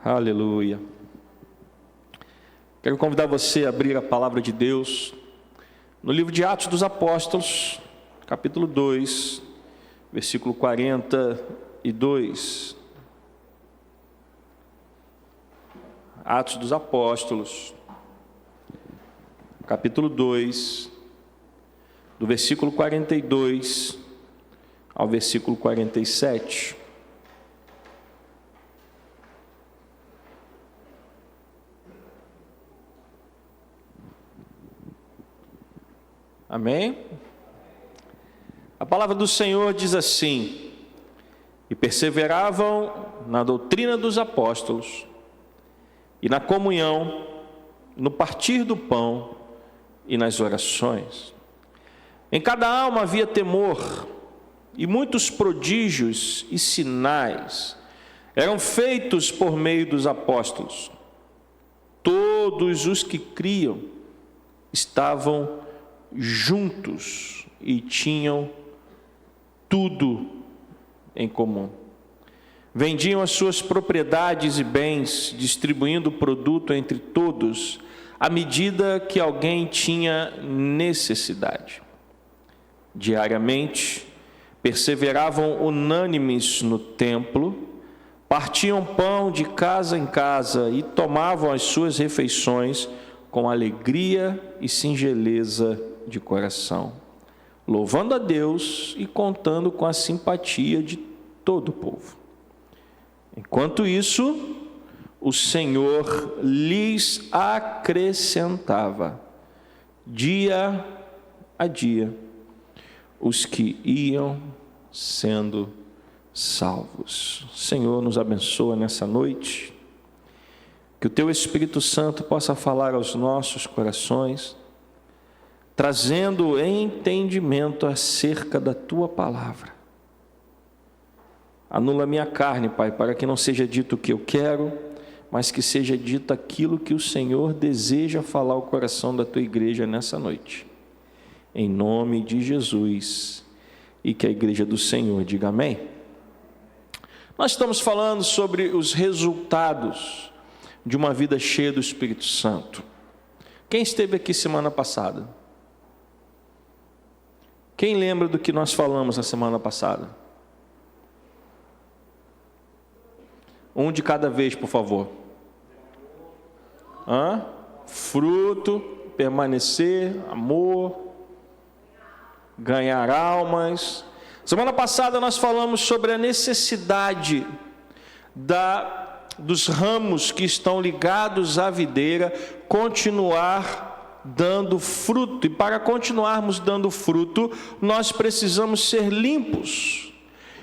Aleluia. Quero convidar você a abrir a palavra de Deus no livro de Atos dos Apóstolos, capítulo 2, versículo 42. Atos dos Apóstolos, capítulo 2, do versículo 42 ao versículo 47. Amém? A palavra do Senhor diz assim: e perseveravam na doutrina dos apóstolos, e na comunhão, no partir do pão e nas orações. Em cada alma havia temor, e muitos prodígios e sinais eram feitos por meio dos apóstolos. Todos os que criam estavam juntos e tinham tudo em comum. Vendiam as suas propriedades e bens, distribuindo o produto entre todos, à medida que alguém tinha necessidade. Diariamente, perseveravam unânimes no templo, partiam pão de casa em casa e tomavam as suas refeições com alegria e singeleza de coração, louvando a Deus e contando com a simpatia de todo o povo. Enquanto isso, o Senhor lhes acrescentava, dia a dia, os que iam sendo salvos. Senhor, nos abençoa nessa noite, que o Teu Espírito Santo possa falar aos nossos corações, trazendo entendimento acerca da Tua palavra. Anula minha carne, Pai, para que não seja dito o que eu quero, mas que seja dito aquilo que o Senhor deseja falar ao coração da Tua igreja nessa noite. Em nome de Jesus, e que a igreja do Senhor diga amém. Nós estamos falando sobre os resultados de uma vida cheia do Espírito Santo. Quem esteve aqui semana passada? Quem lembra do que nós falamos na semana passada? Um de cada vez, por favor. Fruto, permanecer, amor, ganhar almas. Semana passada nós falamos sobre a necessidade dos ramos que estão ligados à videira continuar dando fruto, e para continuarmos dando fruto, nós precisamos ser limpos,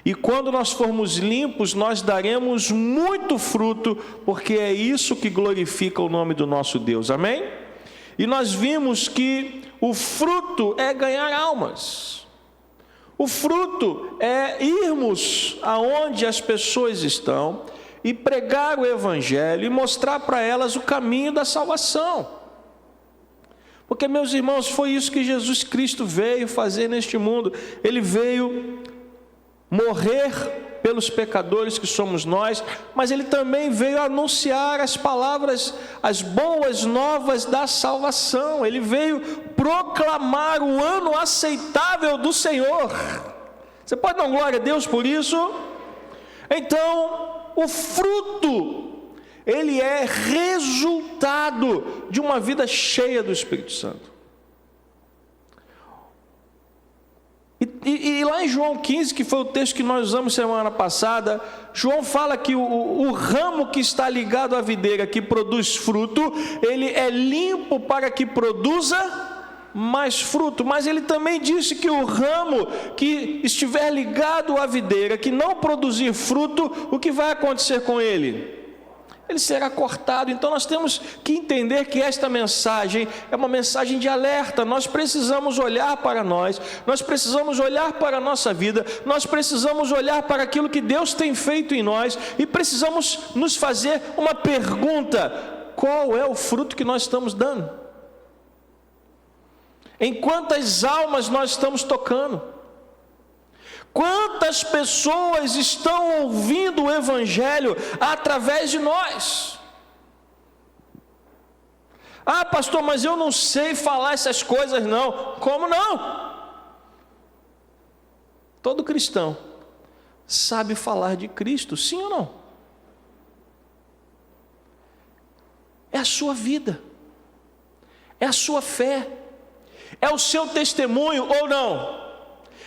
e quando nós formos limpos, nós daremos muito fruto, porque é isso que glorifica o nome do nosso Deus, amém? E nós vimos que o fruto é ganhar almas, o fruto é irmos aonde as pessoas estão, e pregar o Evangelho, e mostrar para elas o caminho da salvação. Porque, meus irmãos, foi isso que Jesus Cristo veio fazer neste mundo. Ele veio morrer pelos pecadores que somos nós, mas Ele também veio anunciar as palavras, as boas novas da salvação. Ele veio proclamar o ano aceitável do Senhor. Você pode dar glória a Deus por isso? Então, o fruto, ele é resultado de uma vida cheia do Espírito Santo. E lá em João 15, que foi o texto que nós usamos semana passada, João fala que o ramo que está ligado à videira, que produz fruto, ele é limpo para que produza mais fruto. Mas ele também disse que o ramo que estiver ligado à videira, que não produzir fruto, o que vai acontecer com ele? Ele será cortado. Então nós temos que entender que esta mensagem é uma mensagem de alerta. Nós precisamos olhar para nós precisamos olhar para a nossa vida, nós precisamos olhar para aquilo que Deus tem feito em nós, e precisamos nos fazer uma pergunta: qual é o fruto que nós estamos dando? Em quantas almas nós estamos tocando? Quantas pessoas estão ouvindo o Evangelho através de nós? Ah, pastor, mas eu não sei falar essas coisas não. Como não? Todo cristão sabe falar de Cristo, sim ou não? É a sua vida, é a sua fé, é o seu testemunho ou não?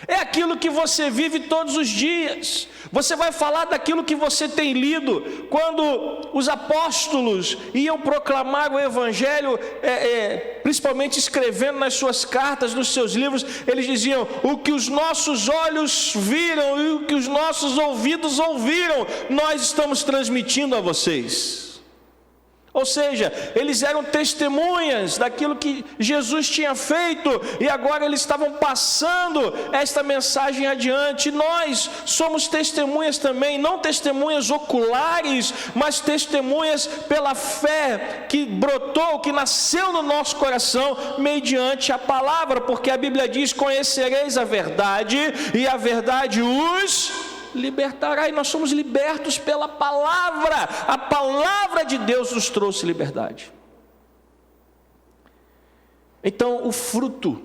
É aquilo que você vive todos os dias. Você vai falar daquilo que você tem lido. Quando os apóstolos iam proclamar o Evangelho, principalmente escrevendo nas suas cartas, nos seus livros, eles diziam: o que os nossos olhos viram e o que os nossos ouvidos ouviram, nós estamos transmitindo a vocês. Ou seja, eles eram testemunhas daquilo que Jesus tinha feito, e agora eles estavam passando esta mensagem adiante. Nós somos testemunhas também, não testemunhas oculares, mas testemunhas pela fé que brotou, que nasceu no nosso coração, mediante a palavra, porque a Bíblia diz: conhecereis a verdade, e a verdade os libertará, e nós somos libertos pela palavra. A palavra de Deus nos trouxe liberdade. Então o fruto,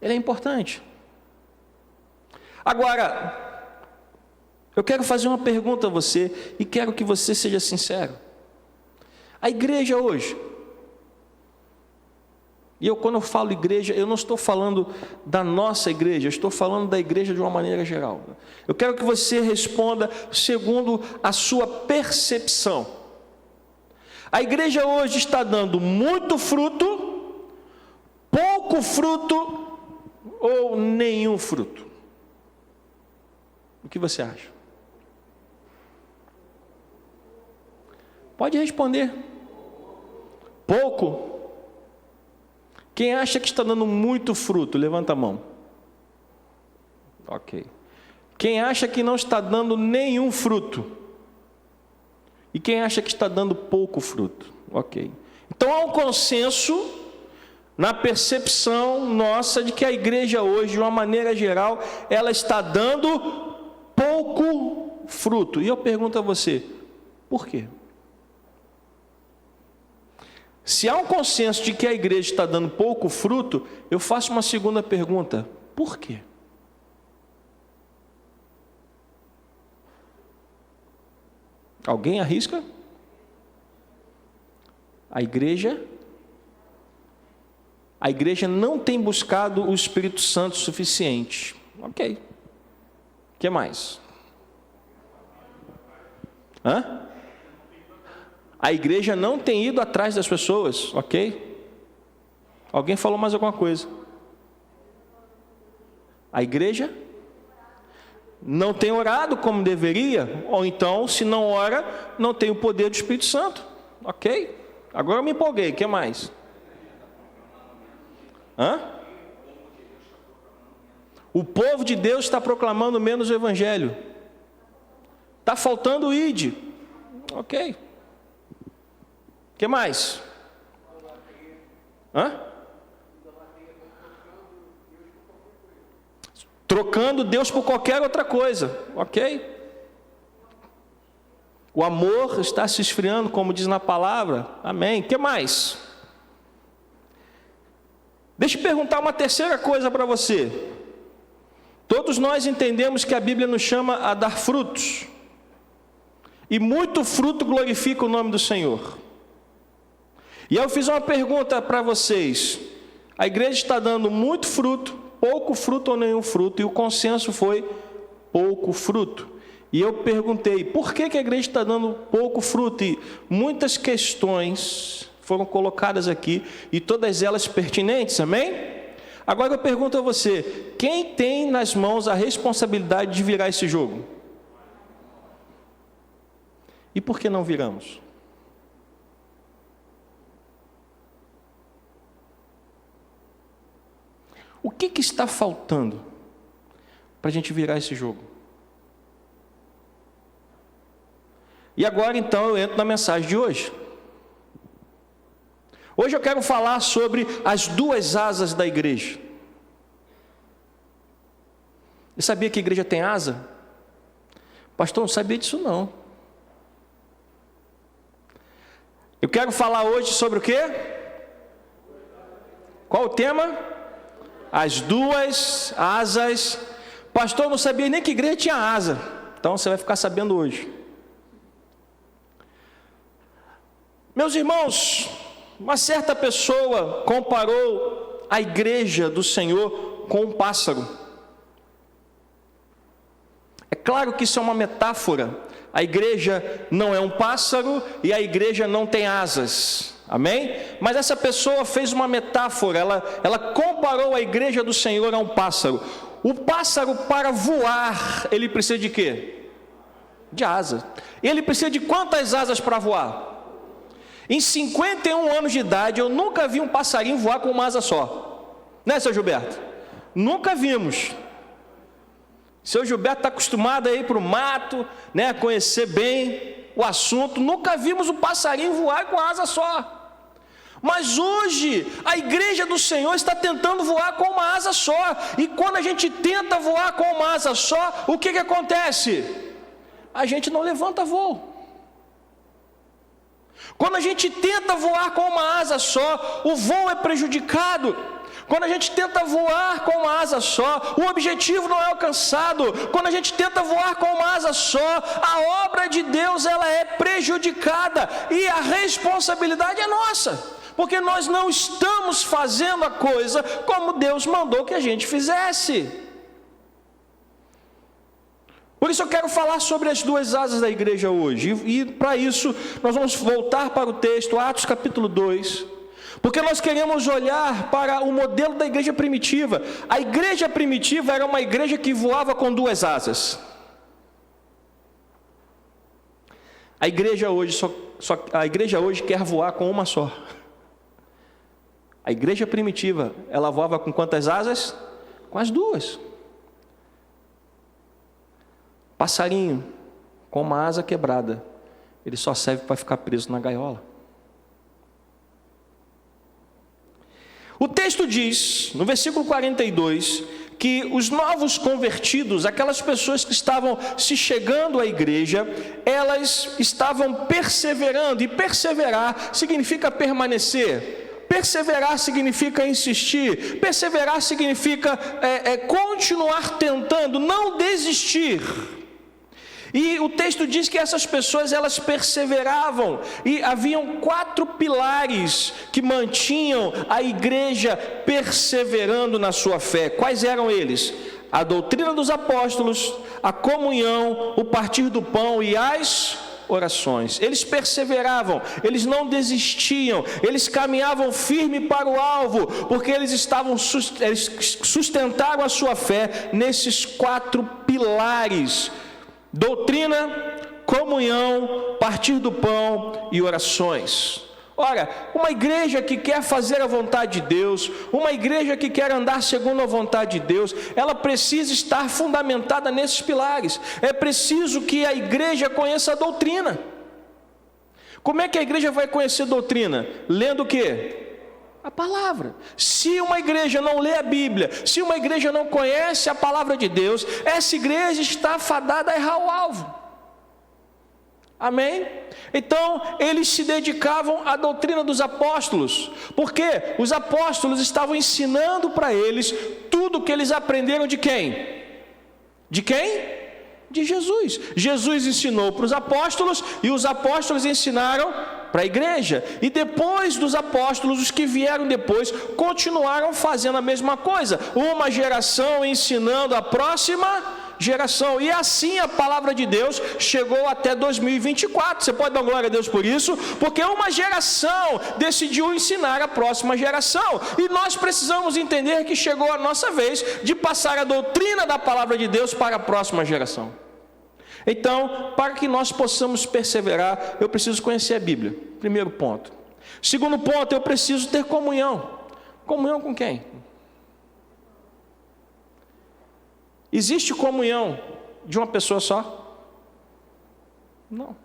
ele é importante. Agora, eu quero fazer uma pergunta a você, e quero que você seja sincero. A igreja hoje, e quando eu falo igreja, eu não estou falando da nossa igreja, eu estou falando da igreja de uma maneira geral. Eu quero que você responda segundo a sua percepção. A igreja hoje está dando muito fruto, pouco fruto ou nenhum fruto? O que você acha? Pode responder. Pouco? Quem acha que está dando muito fruto, levanta a mão. Ok. Quem acha que não está dando nenhum fruto? E quem acha que está dando pouco fruto? Ok. Então há um consenso na percepção nossa de que a igreja hoje, de uma maneira geral, ela está dando pouco fruto. E eu pergunto a você, por quê? Se há um consenso de que a igreja está dando pouco fruto, eu faço uma segunda pergunta: por quê? Alguém arrisca? A igreja não tem buscado o Espírito Santo suficiente. Ok. O que mais? A igreja não tem ido atrás das pessoas, ok? Alguém falou mais alguma coisa? A igreja não tem orado como deveria, ou então, se não ora, não tem o poder do Espírito Santo, ok? Agora eu me empolguei, o que mais? O povo de Deus está proclamando menos o Evangelho. Está faltando o ID, ok? O que mais? Trocando Deus por qualquer outra coisa, ok? O amor está se esfriando, como diz na palavra, amém. O que mais? Deixa eu perguntar uma terceira coisa para você. Todos nós entendemos que a Bíblia nos chama a dar frutos, e muito fruto glorifica o nome do Senhor. E eu fiz uma pergunta para vocês: a igreja está dando muito fruto, pouco fruto ou nenhum fruto? E o consenso foi pouco fruto. E eu perguntei, por que a igreja está dando pouco fruto? E muitas questões foram colocadas aqui, e todas elas pertinentes, amém? Agora eu pergunto a você, quem tem nas mãos a responsabilidade de virar esse jogo? E por que não viramos? O que está faltando para a gente virar esse jogo? E agora então eu entro na mensagem de hoje. Hoje eu quero falar sobre as duas asas da igreja. Você sabia que a igreja tem asa? Pastor, não sabia disso não. Eu quero falar hoje sobre o quê? Qual o tema? As duas asas. Pastor, eu não sabia nem que igreja tinha asa. Então você vai ficar sabendo hoje. Meus irmãos, uma certa pessoa comparou a igreja do Senhor com um pássaro. É claro que isso é uma metáfora. A igreja não é um pássaro e a igreja não tem asas. Amém? Mas essa pessoa fez uma metáfora. Ela comparou a igreja do Senhor a um pássaro. O pássaro, para voar, ele precisa de quê? De asa. E ele precisa de quantas asas para voar? Em 51 anos de idade, eu nunca vi um passarinho voar com uma asa só. Né, seu Gilberto? Nunca vimos. Seu Gilberto está acostumado a ir para o mato, né, a conhecer bem o assunto. Nunca vimos um passarinho voar com asa só. Mas hoje, a igreja do Senhor está tentando voar com uma asa só. E quando a gente tenta voar com uma asa só, o que acontece? A gente não levanta voo. Quando a gente tenta voar com uma asa só, o voo é prejudicado. Quando a gente tenta voar com uma asa só, o objetivo não é alcançado. Quando a gente tenta voar com uma asa só, a obra de Deus ela é prejudicada e a responsabilidade é nossa, porque nós não estamos fazendo a coisa como Deus mandou que a gente fizesse. Por isso eu quero falar sobre as duas asas da igreja hoje. E para isso nós vamos voltar para o texto, Atos capítulo 2. Porque nós queremos olhar para o modelo da igreja primitiva. A igreja primitiva era uma igreja que voava com duas asas. A igreja hoje quer voar com uma só. A igreja primitiva, ela voava com quantas asas? Com as duas. Passarinho com uma asa quebrada, ele só serve para ficar preso na gaiola. O texto diz, no versículo 42, que os novos convertidos, aquelas pessoas que estavam se chegando à igreja, elas estavam perseverando, e perseverar significa permanecer. Perseverar significa insistir, perseverar significa continuar tentando, não desistir. E o texto diz que essas pessoas elas perseveravam, e haviam 4 pilares que mantinham a igreja perseverando na sua fé. Quais eram eles? A doutrina dos apóstolos, a comunhão, o partir do pão e as orações. Eles perseveravam, eles não desistiam, eles caminhavam firme para o alvo, porque eles sustentaram a sua fé nesses 4 pilares: doutrina, comunhão, partir do pão e orações. Ora, uma igreja que quer fazer a vontade de Deus, uma igreja que quer andar segundo a vontade de Deus, ela precisa estar fundamentada nesses pilares. É preciso que a igreja conheça a doutrina. Como é que a igreja vai conhecer doutrina? Lendo o quê? A palavra. Se uma igreja não lê a Bíblia, se uma igreja não conhece a palavra de Deus, essa igreja está fadada a errar o alvo. Amém? Então, eles se dedicavam à doutrina dos apóstolos, porque os apóstolos estavam ensinando para eles tudo que eles aprenderam de quem? De quem? De Jesus. Jesus ensinou para os apóstolos e os apóstolos ensinaram para a igreja. E depois dos apóstolos, os que vieram depois continuaram fazendo a mesma coisa. Uma geração ensinando a próxima geração, e assim a palavra de Deus chegou até 2024. Você pode dar glória a Deus por isso, porque uma geração decidiu ensinar a próxima geração, e nós precisamos entender que chegou a nossa vez de passar a doutrina da palavra de Deus para a próxima geração. Então, para que nós possamos perseverar, eu preciso conhecer a Bíblia, primeiro ponto. Segundo ponto, eu preciso ter comunhão. Comunhão com quem? Existe comunhão de uma pessoa só? Não.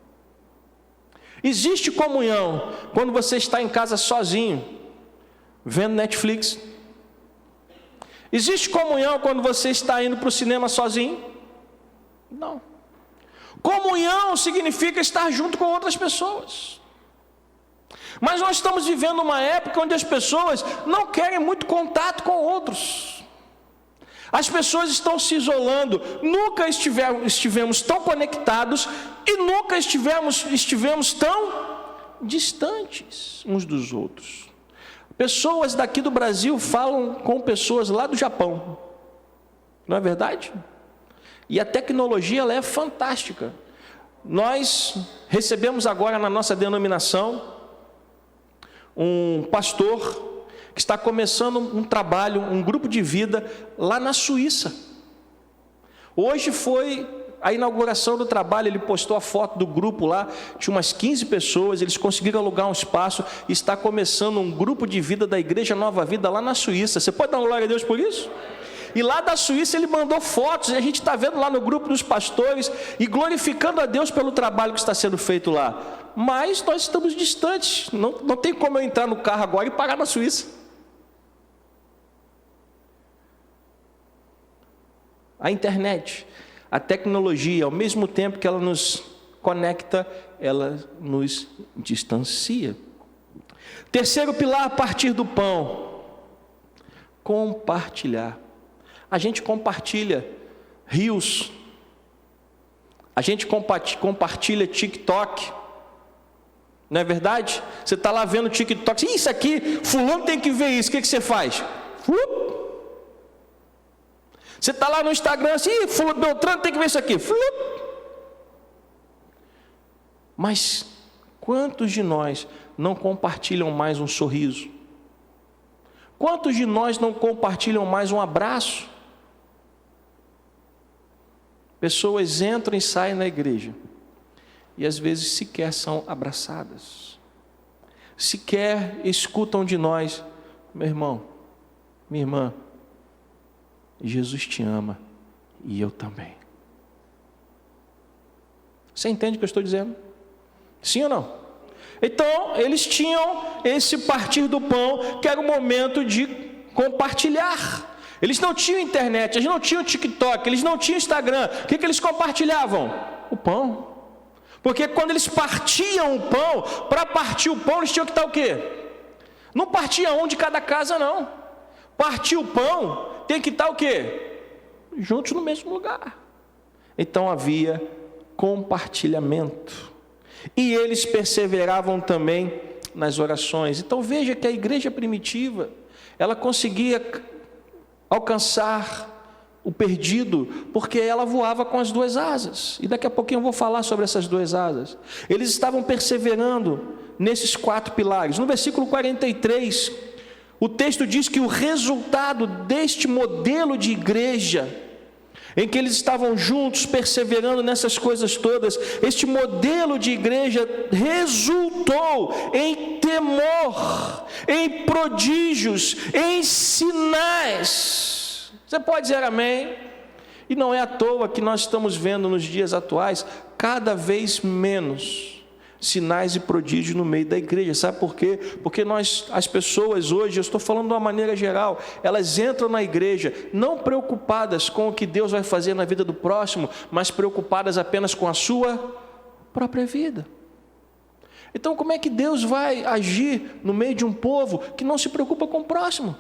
Existe comunhão quando você está em casa sozinho, vendo Netflix. Existe comunhão quando você está indo para o cinema sozinho? Não. Comunhão significa estar junto com outras pessoas. Mas nós estamos vivendo uma época onde as pessoas não querem muito contato com outros. As pessoas estão se isolando. Nunca estivemos tão conectados e nunca estivemos tão distantes uns dos outros. Pessoas daqui do Brasil falam com pessoas lá do Japão. Não é verdade? E a tecnologia, ela é fantástica. Nós recebemos agora na nossa denominação um pastor que está começando um trabalho, um grupo de vida lá na Suíça. Hoje foi a inauguração do trabalho, ele postou a foto do grupo lá, tinha umas 15 pessoas, eles conseguiram alugar um espaço e está começando um grupo de vida da Igreja Nova Vida lá na Suíça. Você pode dar uma glória a Deus por isso? E lá da Suíça ele mandou fotos, e a gente está vendo lá no grupo dos pastores, e glorificando a Deus pelo trabalho que está sendo feito lá. Mas nós estamos distantes, não tem como eu entrar no carro agora e parar na Suíça. A internet, a tecnologia, ao mesmo tempo que ela nos conecta, ela nos distancia. Terceiro pilar, a partir do pão. Compartilhar. A gente compartilha Reels, a gente compartilha TikTok, não é verdade? Você está lá vendo TikTok, isso aqui, fulano tem que ver isso, o que você faz? Você está lá no Instagram, assim, fulano Beltrano tem que ver isso aqui. Mas quantos de nós não compartilham mais um sorriso? Quantos de nós não compartilham mais um abraço? Pessoas entram e saem na igreja e às vezes sequer são abraçadas, sequer escutam de nós: meu irmão, minha irmã, Jesus te ama e eu também. Você entende o que eu estou dizendo? Sim ou não? Então, eles tinham esse partir do pão, que era o momento de compartilhar. Eles não tinham internet, eles não tinham TikTok, eles não tinham Instagram. O que eles compartilhavam? O pão. Porque quando eles partiam o pão, para partir o pão, eles tinham que estar o quê? Não partia um de cada casa, não. Partir o pão, tem que estar o quê? Juntos no mesmo lugar. Então havia compartilhamento. E eles perseveravam também nas orações. Então veja que a igreja primitiva, ela conseguia alcançar o perdido, porque ela voava com as duas asas. E daqui a pouquinho eu vou falar sobre essas duas asas. Eles estavam perseverando nesses 4 pilares. No versículo 43, o texto diz que o resultado deste modelo de igreja, em que eles estavam juntos, perseverando nessas coisas todas, este modelo de igreja resultou em temor, em prodígios, em sinais. Você pode dizer amém? E não é à toa que nós estamos vendo nos dias atuais cada vez menos sinais e prodígios no meio da igreja. Sabe por quê? Porque as pessoas hoje, eu estou falando de uma maneira geral, elas entram na igreja não preocupadas com o que Deus vai fazer na vida do próximo, mas preocupadas apenas com a sua própria vida. Então, como é que Deus vai agir no meio de um povo que não se preocupa com o próximo?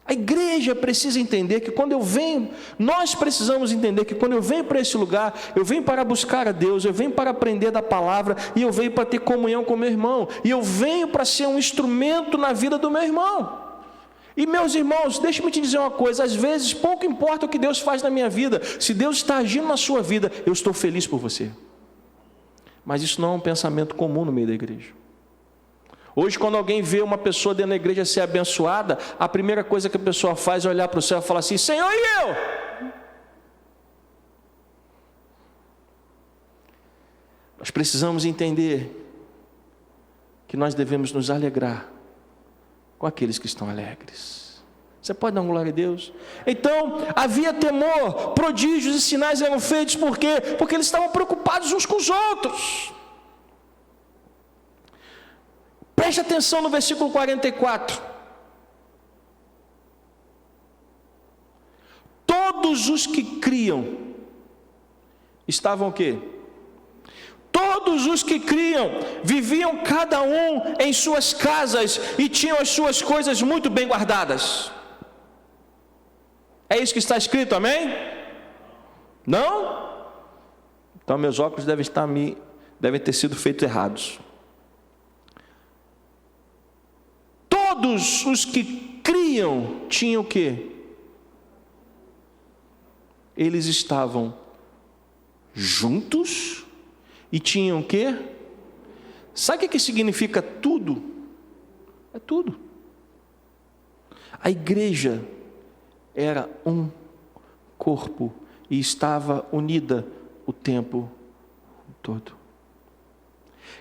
A igreja precisa entender que quando eu venho, nós precisamos entender que quando eu venho para esse lugar, eu venho para buscar a Deus, eu venho para aprender da palavra, e eu venho para ter comunhão com meu irmão, e eu venho para ser um instrumento na vida do meu irmão. E meus irmãos, deixe-me te dizer uma coisa, às vezes pouco importa o que Deus faz na minha vida, se Deus está agindo na sua vida, eu estou feliz por você. Mas isso não é um pensamento comum no meio da igreja. Hoje, quando alguém vê uma pessoa dentro da igreja ser abençoada, a primeira coisa que a pessoa faz é olhar para o céu e falar assim: Senhor, e eu? Nós precisamos entender que nós devemos nos alegrar com aqueles que estão alegres. Você pode dar uma glória a Deus? Então, havia temor, prodígios e sinais eram feitos, por quê? Porque eles estavam preocupados uns com os outros. Preste atenção no versículo 44. Todos os que criam estavam o quê? Todos os que criam viviam cada um em suas casas e tinham as suas coisas muito bem guardadas. É isso que está escrito, amém? Não? Então meus óculos devem ter sido feitos errados. Todos os que criam tinham o quê? Eles estavam juntos e tinham o quê? Sabe o que significa tudo? É tudo. A igreja era um corpo e estava unida o tempo todo.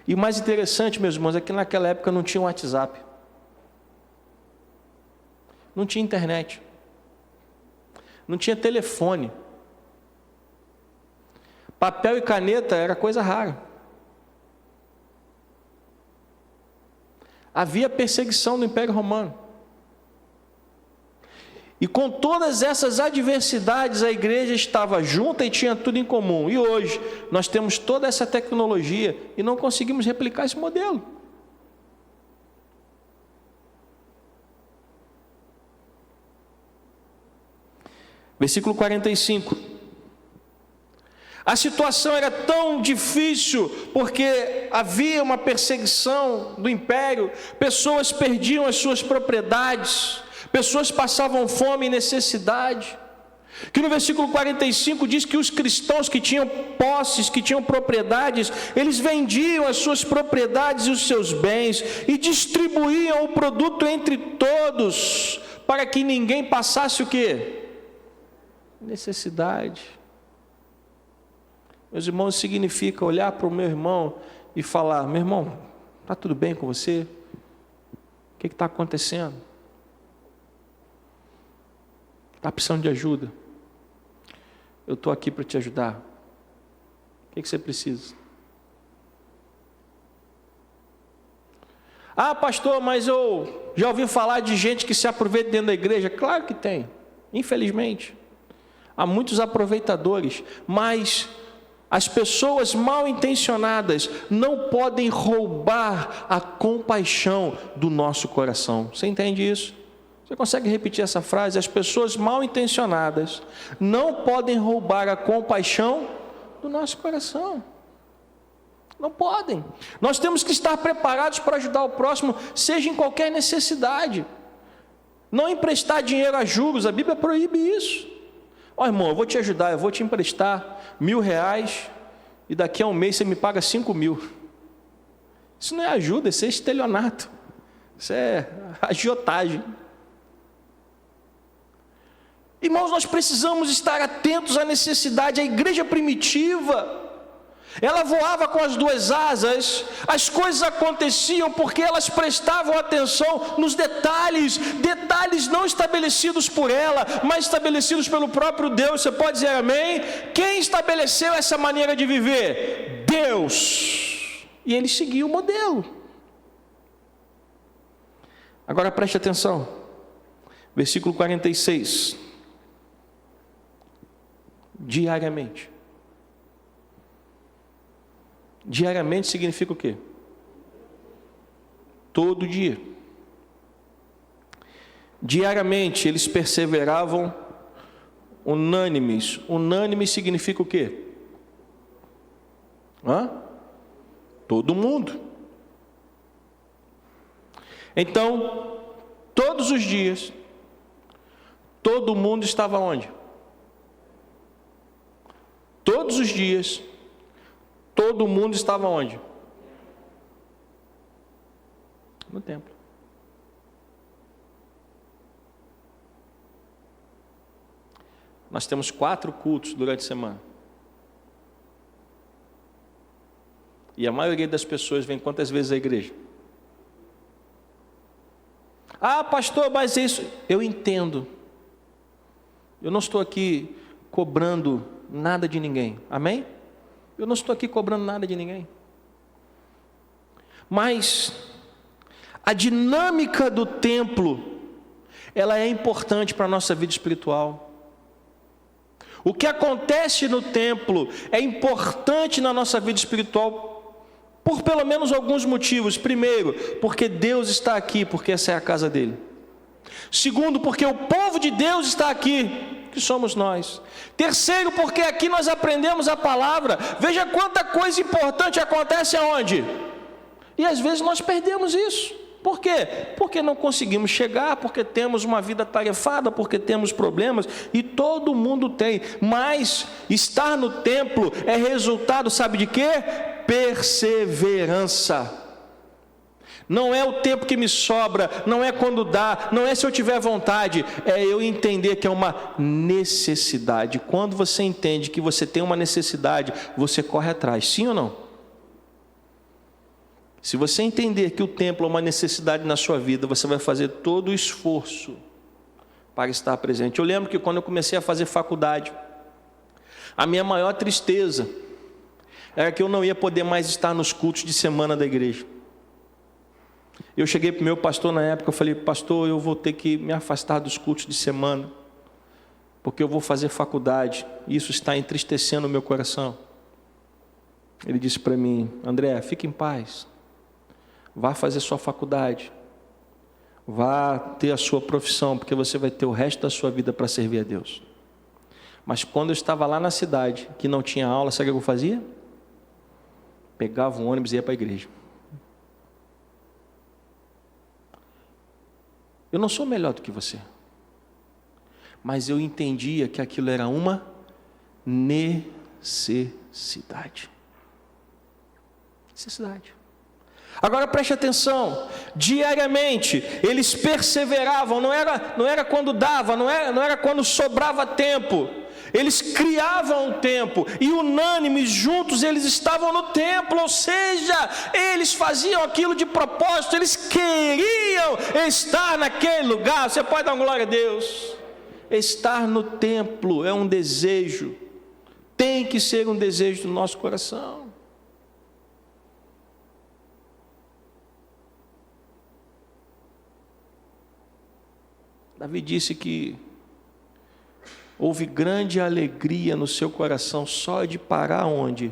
E o mais interessante, meus irmãos, é que naquela época não tinha WhatsApp, não tinha internet, não tinha telefone, papel e caneta era coisa rara. Havia perseguição no Império Romano. E com todas essas adversidades, a igreja estava junta e tinha tudo em comum. E hoje, nós temos toda essa tecnologia e não conseguimos replicar esse modelo. Versículo 45. A situação era tão difícil, porque havia uma perseguição do império, pessoas perdiam as suas propriedades, pessoas passavam fome e necessidade, que no versículo 45 diz que os cristãos que tinham posses, que tinham propriedades, eles vendiam as suas propriedades e os seus bens, e distribuíam o produto entre todos, para que ninguém passasse o quê? Necessidade. Meus irmãos, significa olhar para o meu irmão e falar: meu irmão, está tudo bem com você? O que está acontecendo? Está precisando de ajuda? Eu estou aqui para te ajudar. O que você precisa? Ah, pastor, mas eu já ouvi falar de gente que se aproveita dentro da igreja. Claro que tem, infelizmente. Há muitos aproveitadores, mas as pessoas mal intencionadas não podem roubar a compaixão do nosso coração. Você entende isso? Você consegue repetir essa frase? As pessoas mal intencionadas não podem roubar a compaixão do nosso coração. Não podem. Nós temos que estar preparados para ajudar o próximo, seja em qualquer necessidade. Não emprestar dinheiro a juros, a Bíblia proíbe isso. Ó, irmão, eu vou te ajudar, eu vou te emprestar R$1.000 e daqui a um mês você me paga 5.000. Isso não é ajuda, isso é estelionato, isso é agiotagem. Irmãos, nós precisamos estar atentos à necessidade. A igreja primitiva, ela voava com as duas asas, as coisas aconteciam porque elas prestavam atenção nos detalhes, detalhes não estabelecidos por ela, mas estabelecidos pelo próprio Deus. Você pode dizer amém? Quem estabeleceu essa maneira de viver? Deus. E ele seguiu o modelo. Agora preste atenção, versículo 46. Diariamente. Diariamente significa o quê? Todo dia. Diariamente eles perseveravam unânimes. Unânime significa o quê? Todo mundo. Então, todos os dias, todo mundo estava onde? Todos os dias, todo mundo estava onde? No templo. Nós temos 4 cultos durante a semana. E a maioria das pessoas vem quantas vezes à igreja? Ah, pastor, mas isso... Eu entendo. Eu não estou aqui cobrando nada de ninguém. Amém? Eu não estou aqui cobrando nada de ninguém. Mas A dinâmica do templo, ela é importante para a nossa vida espiritual. O que acontece no templo é importante na nossa vida espiritual por pelo menos alguns motivos. Primeiro, porque Deus está aqui, porque essa é a casa dele. Segundo, porque o povo de Deus está aqui, que somos nós. Terceiro, porque aqui nós aprendemos a palavra. Veja quanta coisa importante acontece aonde? E às vezes nós perdemos isso. Por quê? Porque não conseguimos chegar, porque temos uma vida tarefada, porque temos problemas, e todo mundo tem. Mas estar no templo é resultado, sabe de quê? Perseverança. Não é o tempo que me sobra, não é quando dá, não é se eu tiver vontade, é eu entender que é uma necessidade. Quando você entende que você tem uma necessidade, você corre atrás, sim ou não? Se você entender que o templo é uma necessidade na sua vida, você vai fazer todo o esforço para estar presente. Eu lembro que quando eu comecei a fazer faculdade, a minha maior tristeza era que eu não ia poder mais estar nos cultos de semana da igreja. Eu cheguei para o meu pastor na época, eu falei: pastor, eu vou ter que me afastar dos cultos de semana, porque eu vou fazer faculdade, e isso está entristecendo o meu coração. Ele disse para mim: André, fique em paz, vá fazer sua faculdade, vá ter a sua profissão, porque você vai ter o resto da sua vida para servir a Deus. Mas quando eu estava lá na cidade, que não tinha aula, sabe o que eu fazia? Pegava um ônibus e ia para a igreja. Eu não sou melhor do que você, mas eu entendia que aquilo era uma necessidade. Agora preste atenção, diariamente eles perseveravam, não era quando dava, não era quando sobrava tempo, eles criavam o tempo, e unânimes, juntos eles estavam no templo, ou seja, eles faziam aquilo de propósito, eles queriam estar naquele lugar. Você pode dar uma glória a Deus? Estar no templo é um desejo, tem que ser um desejo do nosso coração. Davi disse que houve grande alegria no seu coração só de parar onde?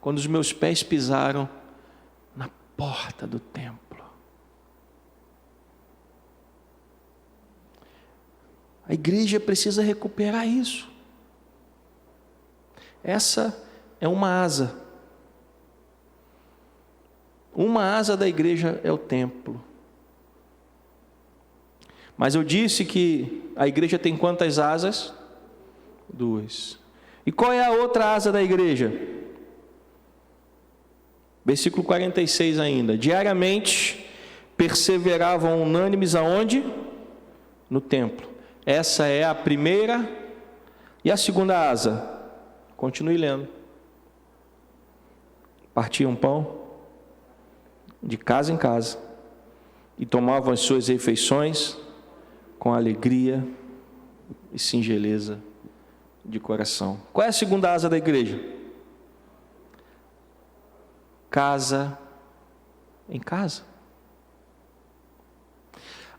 Quando os meus pés pisaram na porta do templo. A igreja precisa recuperar isso. Essa é uma asa. Uma asa da igreja é o templo. Mas eu disse que a igreja tem quantas asas? 2. E qual é a outra asa da igreja? Versículo 46 ainda. Diariamente perseveravam unânimes aonde? No templo. Essa é a primeira. E a segunda asa? Continue lendo. Partiam pão de casa em casa e tomavam as suas refeições com alegria e singeleza de coração. Qual é a segunda asa da igreja? Casa em casa.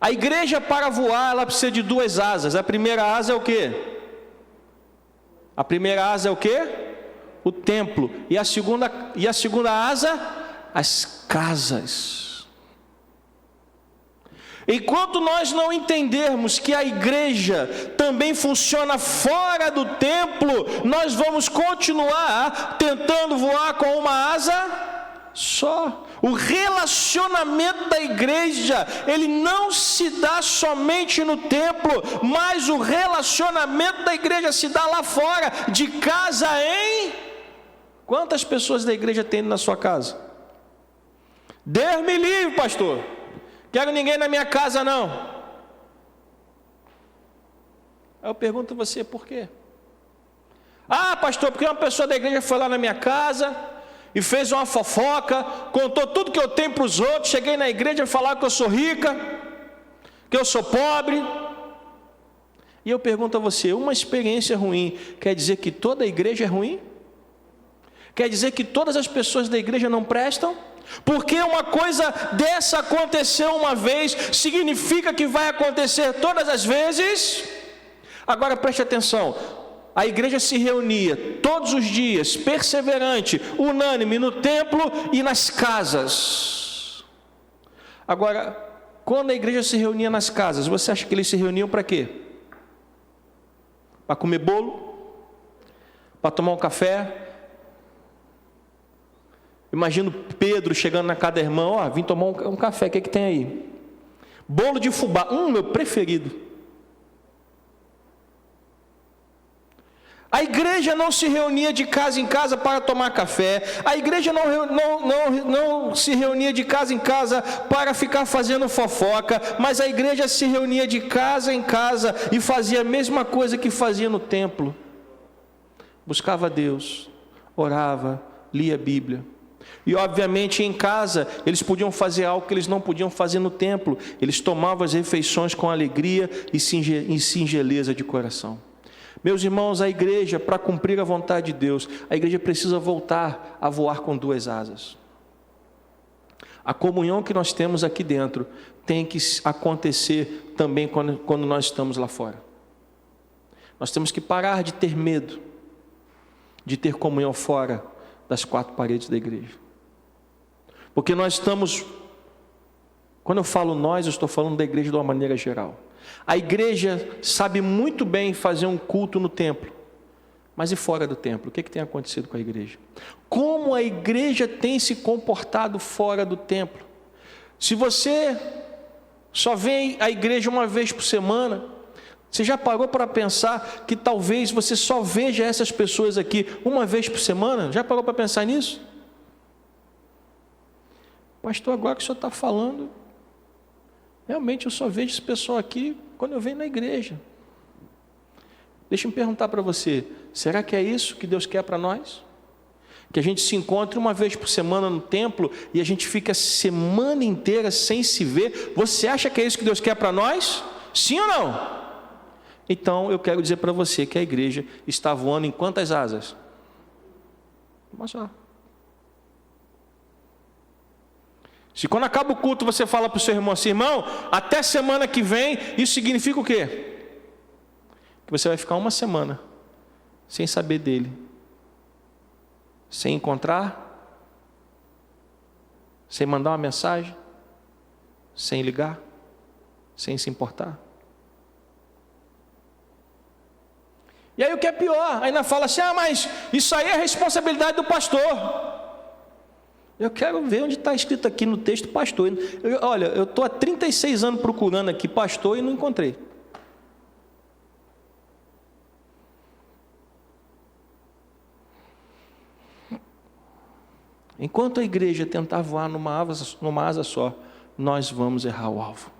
A igreja, para voar, ela precisa de 2 asas. A primeira asa é o quê? A primeira asa é o quê? O templo. E a segunda asa? As casas. Enquanto nós não entendermos que a igreja também funciona fora do templo, nós vamos continuar tentando voar com uma asa só. O relacionamento da igreja, ele não se dá somente no templo, mas o relacionamento da igreja se dá lá fora, de casa em... Quantas pessoas da igreja tem na sua casa? Deus me livre, pastor. Quero ninguém na minha casa, não. Aí eu pergunto a você, por quê? Ah, pastor, porque uma pessoa da igreja foi lá na minha casa e fez uma fofoca, contou tudo que eu tenho para os outros. Cheguei na igreja e falaram que eu sou rica, que eu sou pobre. E eu pergunto a você, uma experiência ruim quer dizer que toda a igreja é ruim? Quer dizer que todas as pessoas da igreja não prestam? Porque uma coisa dessa aconteceu uma vez, significa que vai acontecer todas as vezes? Agora preste atenção, a igreja se reunia todos os dias, perseverante, unânime, no templo e nas casas. Agora, quando a igreja se reunia nas casas, você acha que eles se reuniam para quê? Para comer bolo? Para tomar um café? Imagino Pedro chegando na casa da irmã, vim tomar um café, o que tem aí? Bolo de fubá, meu preferido. A igreja não se reunia de casa em casa para tomar café, a igreja não se reunia de casa em casa para ficar fazendo fofoca, mas a igreja se reunia de casa em casa e fazia a mesma coisa que fazia no templo. Buscava a Deus, orava, lia a Bíblia. E obviamente em casa eles podiam fazer algo que eles não podiam fazer no templo. Eles tomavam as refeições com alegria e singeleza de coração. Meus irmãos, a igreja, para cumprir a vontade de Deus, a igreja precisa voltar a voar com duas asas. A comunhão que nós temos aqui dentro tem que acontecer também quando nós estamos lá fora. Nós temos que parar de ter medo de ter comunhão fora das quatro paredes da igreja. Porque nós estamos, quando eu falo nós, eu estou falando da igreja de uma maneira geral. A igreja sabe muito bem fazer um culto no templo, mas e fora do templo? O que tem acontecido com a igreja? Como a igreja tem se comportado fora do templo? Se você só vem à igreja uma vez por semana, você já parou para pensar que talvez você só veja essas pessoas aqui uma vez por semana? Já parou para pensar nisso? Pastor, agora que o senhor está falando, realmente eu só vejo esse pessoal aqui quando eu venho na igreja. Deixa eu me perguntar para você, será que é isso que Deus quer para nós? Que a gente se encontre uma vez por semana no templo e a gente fica a semana inteira sem se ver? Você acha que é isso que Deus quer para nós? Sim ou não? Então eu quero dizer para você que a igreja está voando em quantas asas? Uma só. Se quando acaba o culto você fala para o seu irmão assim, irmão, até semana que vem, isso significa o quê? Que você vai ficar uma semana sem saber dele, sem encontrar, sem mandar uma mensagem, sem ligar, sem se importar. E aí o que é pior, ainda fala assim, mas isso aí é responsabilidade do pastor. Eu quero ver onde está escrito aqui no texto pastor. Olha, eu estou há 36 anos procurando aqui pastor e não encontrei. Enquanto a igreja tentar voar numa asa só, nós vamos errar o alvo.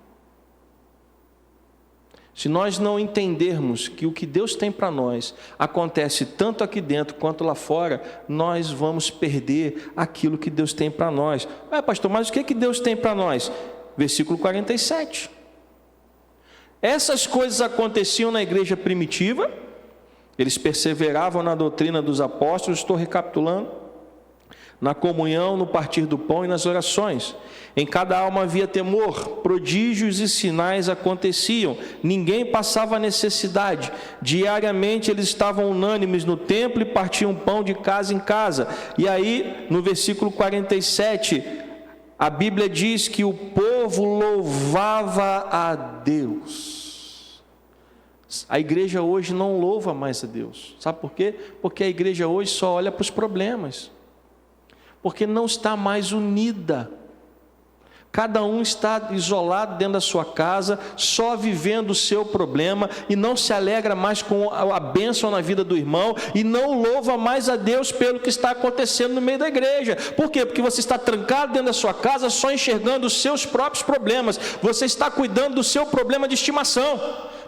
Se nós não entendermos que o que Deus tem para nós acontece tanto aqui dentro quanto lá fora, nós vamos perder aquilo que Deus tem para nós. Pastor, mas o que Deus tem para nós? Versículo 47. Essas coisas aconteciam na igreja primitiva, eles perseveravam na doutrina dos apóstolos, estou recapitulando, na comunhão, no partir do pão e nas orações. Em cada alma havia temor, prodígios e sinais aconteciam, ninguém passava necessidade. Diariamente eles estavam unânimes no templo e partiam pão de casa em casa. E aí, no versículo 47, a Bíblia diz que o povo louvava a Deus. A igreja hoje não louva mais a Deus. Sabe por quê? Porque a igreja hoje só olha para os problemas. Porque não está mais unida. Cada um está isolado dentro da sua casa, só vivendo o seu problema, e não se alegra mais com a bênção na vida do irmão, e não louva mais a Deus pelo que está acontecendo no meio da igreja. Por quê? Porque você está trancado dentro da sua casa, só enxergando os seus próprios problemas. Você está cuidando do seu problema de estimação.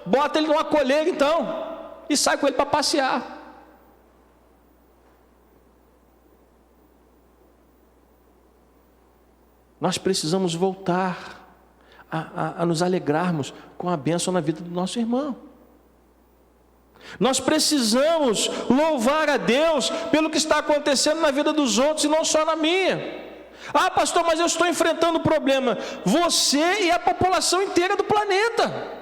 Bota ele numa coleira então, e sai com ele para passear. Nós precisamos voltar a nos alegrarmos com a bênção na vida do nosso irmão. Nós precisamos louvar a Deus pelo que está acontecendo na vida dos outros e não só na minha. Ah, pastor, mas eu estou enfrentando problema. Você e a população inteira do planeta.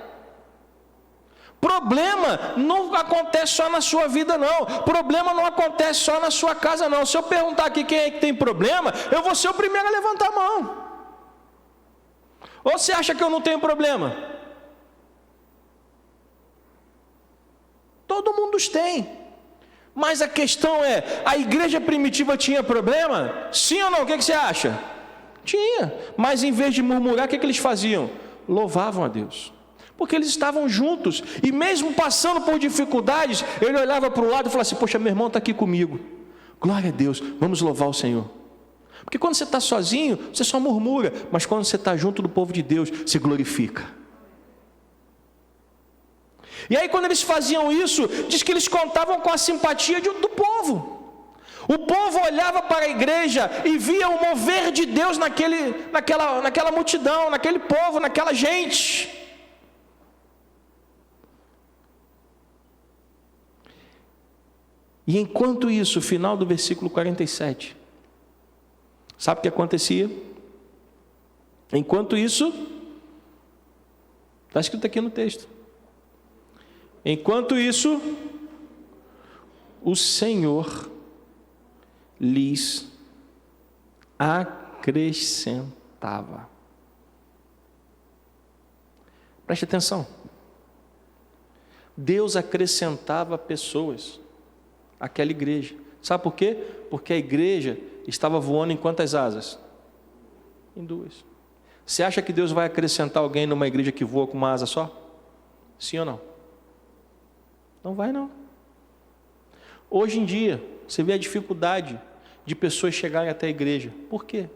Problema não acontece só na sua vida, não. Problema não acontece só na sua casa, não. Se eu perguntar aqui quem é que tem problema, eu vou ser o primeiro a levantar a mão. Ou você acha que eu não tenho problema? Todo mundo os tem. Mas a questão é, a igreja primitiva tinha problema? Sim ou não? O que você acha? Tinha. Mas em vez de murmurar, o que eles faziam? Louvavam a Deus. Porque eles estavam juntos, e mesmo passando por dificuldades, ele olhava para o lado e falava assim: poxa, meu irmão está aqui comigo, glória a Deus, vamos louvar o Senhor. Porque quando você está sozinho, você só murmura, mas quando você está junto do povo de Deus, você glorifica. E aí quando eles faziam isso, diz que eles contavam com a simpatia do povo. O povo olhava para a igreja e via o mover de Deus naquela multidão, naquele povo, naquela gente. E enquanto isso, final do versículo 47, sabe o que acontecia? Enquanto isso, está escrito aqui no texto. Enquanto isso, o Senhor lhes acrescentava. Preste atenção. Deus acrescentava pessoas àquela igreja. Sabe por quê? Porque a igreja estava voando em quantas asas? Em duas. Você acha que Deus vai acrescentar alguém numa igreja que voa com uma asa só? Sim ou não? Não vai não. Hoje em dia, você vê a dificuldade de pessoas chegarem até a igreja. Por quê?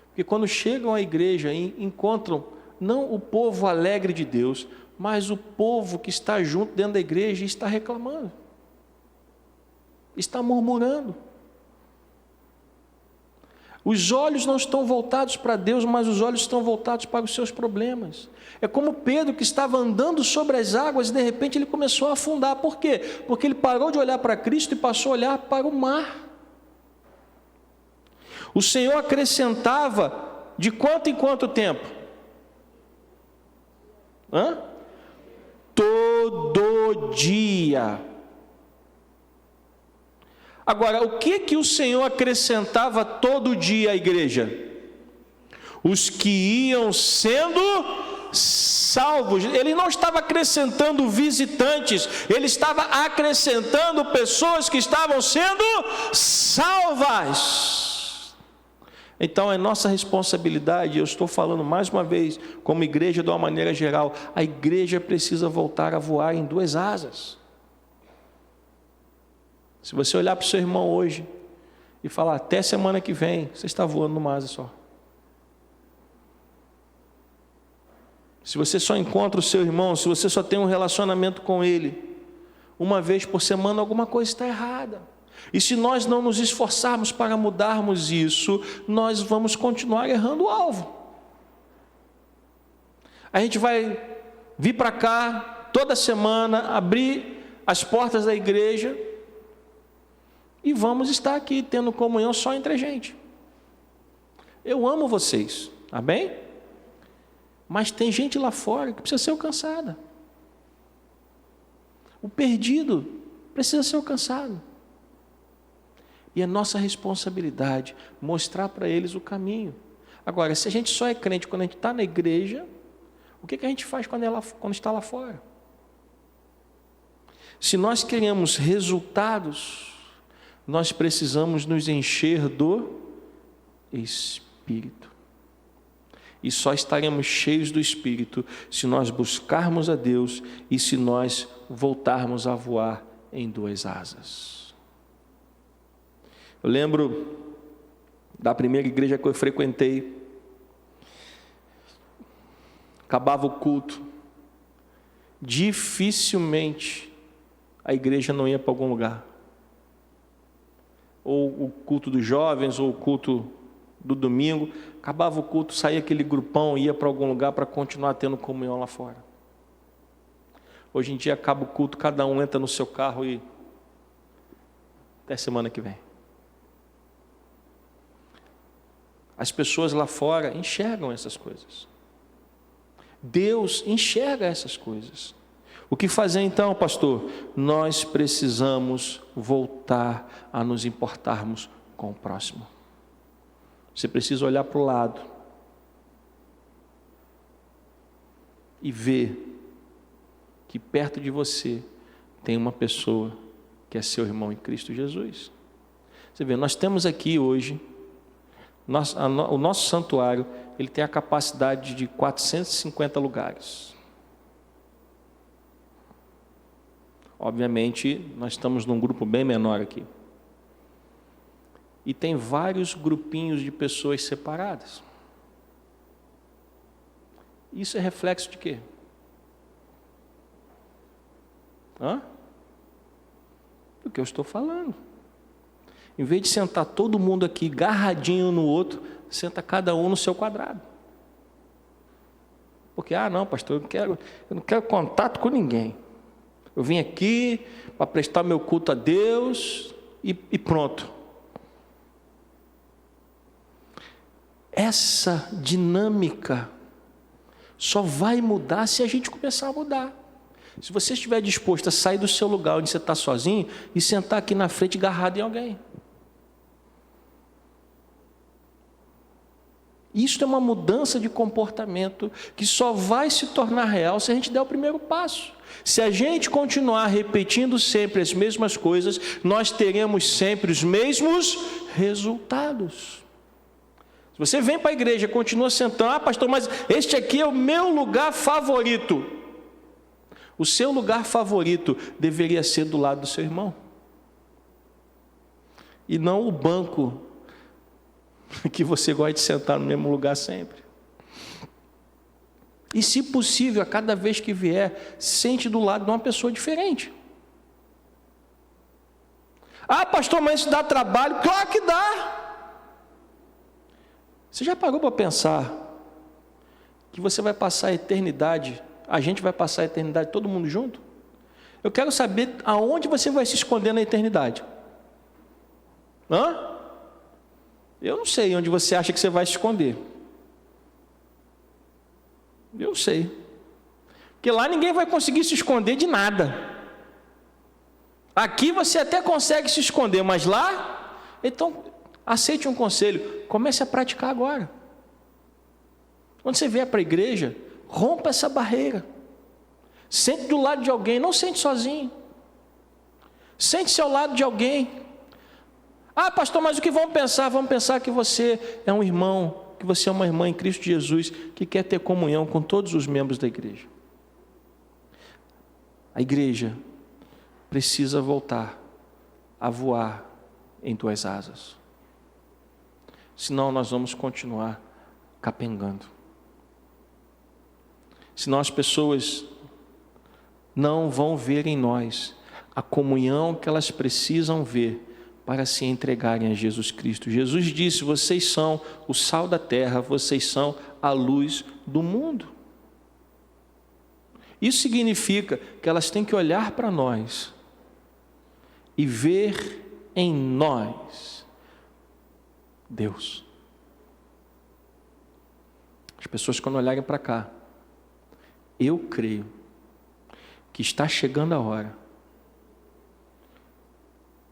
Porque quando chegam à igreja e encontram não o povo alegre de Deus, mas o povo que está junto dentro da igreja e está reclamando, está murmurando. Os olhos não estão voltados para Deus, mas os olhos estão voltados para os seus problemas. É como Pedro, que estava andando sobre as águas e de repente ele começou a afundar. Por quê? Porque ele parou de olhar para Cristo e passou a olhar para o mar. O Senhor acrescentava de quanto em quanto tempo? Todo dia. Agora, o que o Senhor acrescentava todo dia à igreja? Os que iam sendo salvos. Ele não estava acrescentando visitantes, ele estava acrescentando pessoas que estavam sendo salvas. Então é nossa responsabilidade, eu estou falando mais uma vez, como igreja de uma maneira geral, a igreja precisa voltar a voar em duas asas. Se você olhar para o seu irmão hoje e falar, até semana que vem, você está voando numa asa só. Se você só encontra o seu irmão, se você só tem um relacionamento com ele, uma vez por semana, alguma coisa está errada. E se nós não nos esforçarmos para mudarmos isso, nós vamos continuar errando o alvo. A gente vai vir para cá toda semana, abrir as portas da igreja e vamos estar aqui tendo comunhão só entre a gente. Eu amo vocês, amém? Mas tem gente lá fora que precisa ser alcançada. O perdido precisa ser alcançado. E é nossa responsabilidade mostrar para eles o caminho. Agora, se a gente só é crente quando a gente está na igreja, o que a gente faz quando está lá fora? Se nós queremos resultados, nós precisamos nos encher do Espírito. E só estaremos cheios do Espírito se nós buscarmos a Deus e se nós voltarmos a voar em duas asas. Eu lembro da primeira igreja que eu frequentei. Acabava o culto, dificilmente a igreja não ia para algum lugar. Ou o culto dos jovens, ou o culto do domingo, acabava o culto, saía aquele grupão, ia para algum lugar para continuar tendo comunhão lá fora. Hoje em dia acaba o culto, cada um entra no seu carro e até semana que vem. As pessoas lá fora enxergam essas coisas. Deus enxerga essas coisas. O que fazer então, pastor? Nós precisamos voltar a nos importarmos com o próximo. Você precisa olhar para o lado e ver que perto de você tem uma pessoa que é seu irmão em Cristo Jesus. Você vê, nós temos aqui hoje, o nosso santuário, ele tem a capacidade de 450 lugares. Obviamente, nós estamos num grupo bem menor aqui. E tem vários grupinhos de pessoas separadas. Isso é reflexo de quê? Do que eu estou falando. Em vez de sentar todo mundo aqui garradinho no outro, senta cada um no seu quadrado. Porque, não, pastor, eu não quero contato com ninguém. Eu vim aqui para prestar meu culto a Deus e pronto. Essa dinâmica só vai mudar se a gente começar a mudar. Se você estiver disposto a sair do seu lugar onde você está sozinho e sentar aqui na frente agarrado em alguém. Isso é uma mudança de comportamento que só vai se tornar real se a gente der o primeiro passo. Se a gente continuar repetindo sempre as mesmas coisas, nós teremos sempre os mesmos resultados. Se você vem para a igreja e continua sentando, pastor, mas este aqui é o meu lugar favorito. O seu lugar favorito deveria ser do lado do seu irmão. E não o banco que você gosta de sentar no mesmo lugar sempre. E se possível, a cada vez que vier, sente do lado de uma pessoa diferente. Pastor, mas isso dá trabalho? Claro que dá. Você já parou para pensar que você vai passar a eternidade, a gente vai passar a eternidade todo mundo junto? Eu quero saber aonde você vai se esconder na eternidade. Eu não sei onde você acha que você vai se esconder. Eu sei. Porque lá ninguém vai conseguir se esconder de nada. Aqui você até consegue se esconder, mas lá, então, aceite um conselho, comece a praticar agora. Quando você vier para a igreja, rompa essa barreira. Sente do lado de alguém, não sente sozinho. Sente-se ao lado de alguém. Pastor, mas o que vão pensar? Vão pensar que você é um irmão, que você é uma irmã em Cristo Jesus, que quer ter comunhão com todos os membros da igreja. A igreja precisa voltar a voar em duas asas. Senão nós vamos continuar capengando. Senão as pessoas não vão ver em nós a comunhão que elas precisam ver para se entregarem a Jesus Cristo. Jesus disse: vocês são o sal da terra, vocês são a luz do mundo. Isso significa que elas têm que olhar para nós e ver em nós Deus. As pessoas, quando olharem para cá, eu creio que está chegando a hora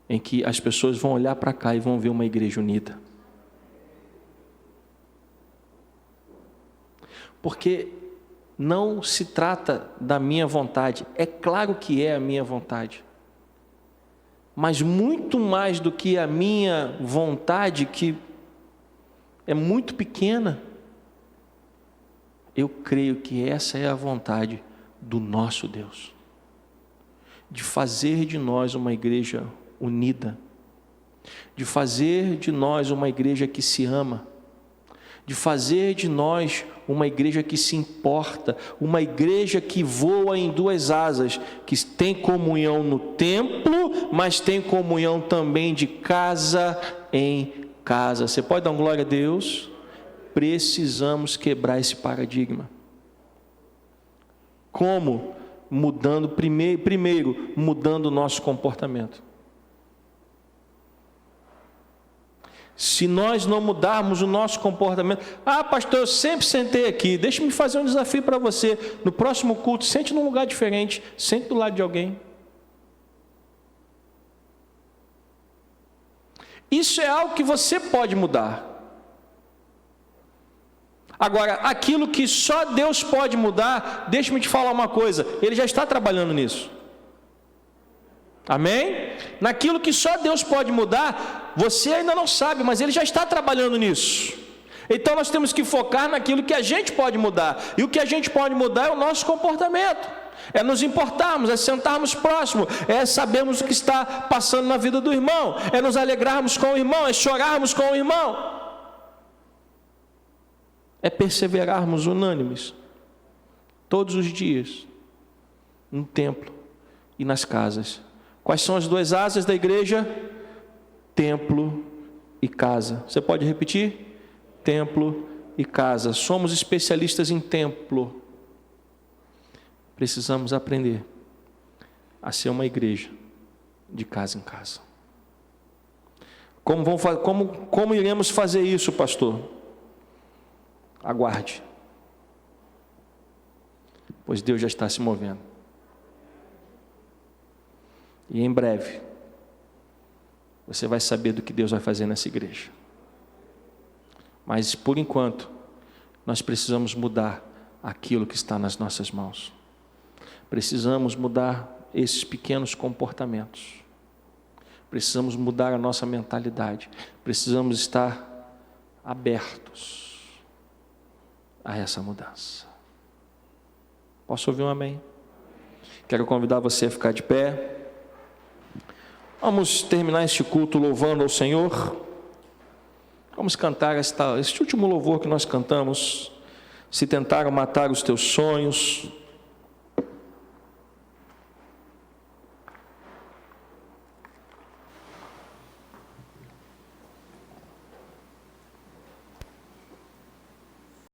em que as pessoas vão olhar para cá e vão ver uma igreja unida. Porque não se trata da minha vontade, é claro que é a minha vontade, mas muito mais do que a minha vontade, que é muito pequena, eu creio que essa é a vontade do nosso Deus, de fazer de nós uma igreja unida, de fazer de nós uma igreja que se ama, de fazer de nós uma igreja que se importa, uma igreja que voa em duas asas, que tem comunhão no templo, mas tem comunhão também de casa em casa. Você pode dar uma glória a Deus? Precisamos quebrar esse paradigma. Como? Mudando, primeiro, mudando o nosso comportamento. Se nós não mudarmos o nosso comportamento... Ah, pastor, eu sempre sentei aqui. Deixa-me fazer um desafio para você. No próximo culto, sente num lugar diferente. Sente do lado de alguém. Isso é algo que você pode mudar. Agora, aquilo que só Deus pode mudar, deixa-me te falar uma coisa. Ele já está trabalhando nisso. Amém? Naquilo que só Deus pode mudar, você ainda não sabe, mas Ele já está trabalhando nisso. Então nós temos que focar naquilo que a gente pode mudar. E o que a gente pode mudar é o nosso comportamento. É nos importarmos, é sentarmos próximo, é sabermos o que está passando na vida do irmão, é nos alegrarmos com o irmão, é chorarmos com o irmão, é perseverarmos unânimes, todos os dias, no templo e nas casas. Quais são as duas asas da igreja? Templo e casa. Você pode repetir? Templo e casa. Somos especialistas em templo. Precisamos aprender a ser uma igreja de casa em casa. Como iremos fazer isso, pastor? Aguarde, pois Deus já está se movendo. E em breve, você vai saber do que Deus vai fazer nessa igreja. Mas, por enquanto, nós precisamos mudar aquilo que está nas nossas mãos. Precisamos mudar esses pequenos comportamentos. Precisamos mudar a nossa mentalidade. Precisamos estar abertos a essa mudança. Posso ouvir um amém? Quero convidar você a ficar de pé. Vamos terminar este culto louvando ao Senhor. Vamos cantar este último louvor que nós cantamos. Se tentaram matar os teus sonhos,